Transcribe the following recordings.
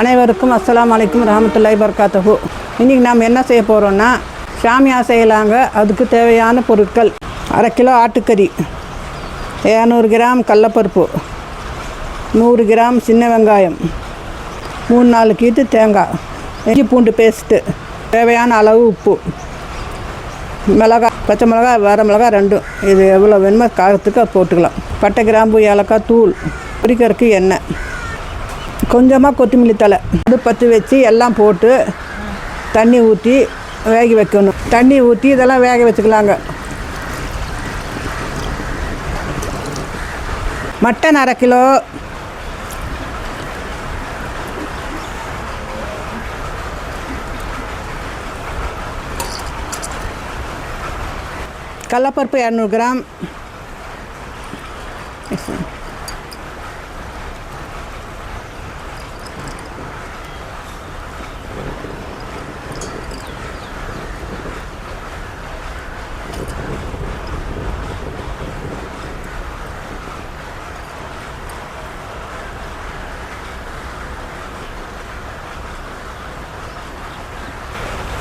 அனைவருக்கும் அஸ்ஸலாமு அலைக்கும் ரஹமத்துல்லாஹி வபரகாத்துஹு. இன்றைக்கி நாம் என்ன செய்ய போகிறோன்னா ஷாமியா செய்யலாங்க. அதுக்கு தேவையான பொருட்கள்: அரை கிலோ ஆட்டுக்கறி, 200 கிராம் கடலப்பருப்பு, 100 கிராம் சின்ன வெங்காயம், 3-4 கீத்து தேங்காய், இஞ்சி பூண்டு பேஸ்ட்டு, தேவையான அளவு உப்பு, மிளகாய், பச்சை மிளகாய், வர மிளகாய் 2, இது எவ்வளோ வேணுமோ காரத்துக்கு போட்டுக்கலாம். பட்டை, கிராம்பு, ஏலக்காய் தூள், பொரிக்கறக்கு எண்ணெய், கொஞ்சமாக கொத்தமல்லி தழை. அது பற்றி வச்சு எல்லாம் போட்டு தண்ணி ஊற்றி வேக வைக்கணும். தண்ணி ஊற்றி இதெல்லாம் வேக வச்சுக்கலாங்க. மட்டன் அரை கிலோ, கடலப்பருப்பு 200 கிராம்,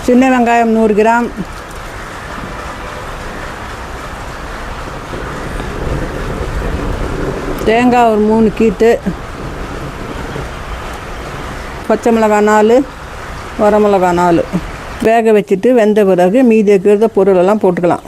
சின்ன வெங்காயம் 100 கிராம், தேங்காய் ஒரு 3 கீத்து, பச்சை மிளகாய் 4, வரமிளகாய் 4. வேக வச்சுட்டு வெந்த பிறகு மீதி இருக்கிற பொருளெல்லாம் போட்டுக்கலாம்.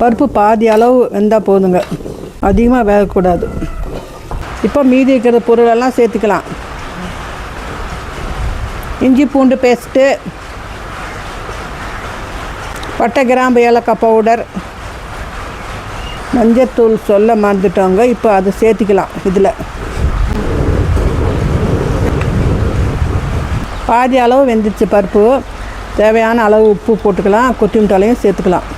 பருப்பு பாதி அளவு வெந்தால் போதுங்க, அதிகமாக வேகக்கூடாது. இப்போ மீதி இருக்கிற பொருளெல்லாம் சேர்த்துக்கலாம். இஞ்சி பூண்டு பேஸ்ட்டு, பட்டை, கிராம்பு, ஏலக்காய் பவுடர், மஞ்சத்தூள் சொல்ல மறந்துட்டோங்க. இப்போ அதை சேர்த்துக்கலாம். இதில் பாதி அளவு வெந்துச்சு பருப்பு. தேவையான அளவு உப்பு போட்டுக்கலாம். கொத்தமல்லி தழையும் சேர்த்துக்கலாம்.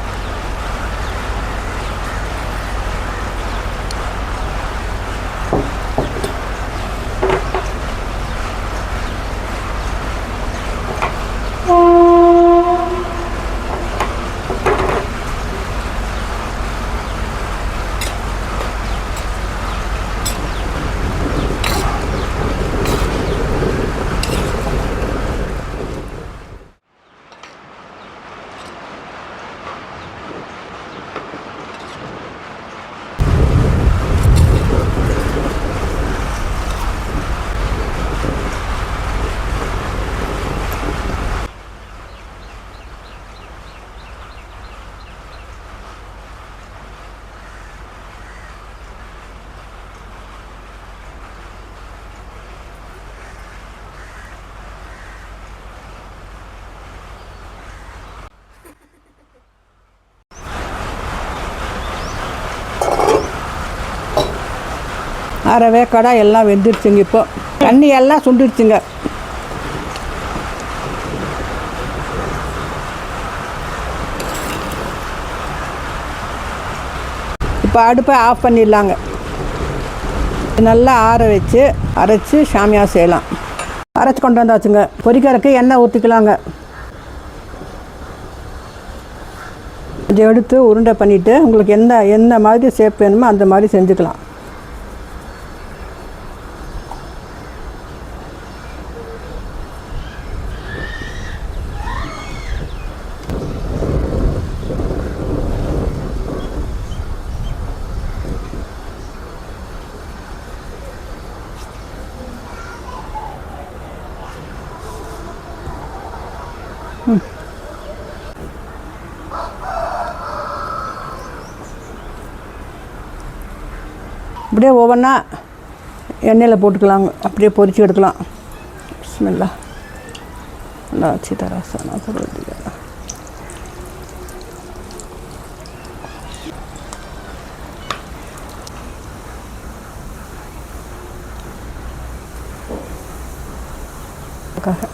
அரை வேக்காடா எல்லாம் வெந்துருச்சுங்க. இப்போ தண்ணி எல்லாம் சுண்டிடுச்சுங்க. இப்போ அடுப்பை ஆஃப் பண்ணிடலாங்க. நல்லா ஆற வச்சு அரைச்சி ஷாமியா செய்யலாம். அரைச்சி கொண்டு வந்தாச்சுங்க. பொரிக்கறக்கு எண்ணெய் ஊற்றிக்கலாங்க. இதை எடுத்து உருண்டை பண்ணிவிட்டு உங்களுக்கு எந்த மாதிரி ஷேப் வேணுமோ அந்த மாதிரி செஞ்சுக்கலாம். அப்படியே ஒவ்வொன்றா எண்ணெயில் போட்டுக்கலாங்க. அப்படியே பொரிச்சு எடுக்கலாம். பிஸ்மில்லாஹ். நல்லா வச்சு தராசனா சொல்லுங்க. சாமியாருக்காக.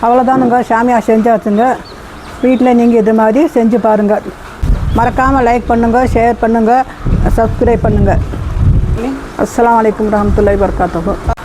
அவ்வளோதானுங்க, சாமியா செஞ்சாச்சுங்க. வீட்டில் நீங்கள் இது மாதிரி செஞ்சு பாருங்கள். மறக்காமல் லைக் பண்ணுங்கள், ஷேர் பண்ணுங்கள், சப்ஸ்கிரைப் பண்ணுங்கள். அஸ்ஸலாமு அலைக்கும் வரஹ்மத்துல்லாஹி வபரகாத்துஹு.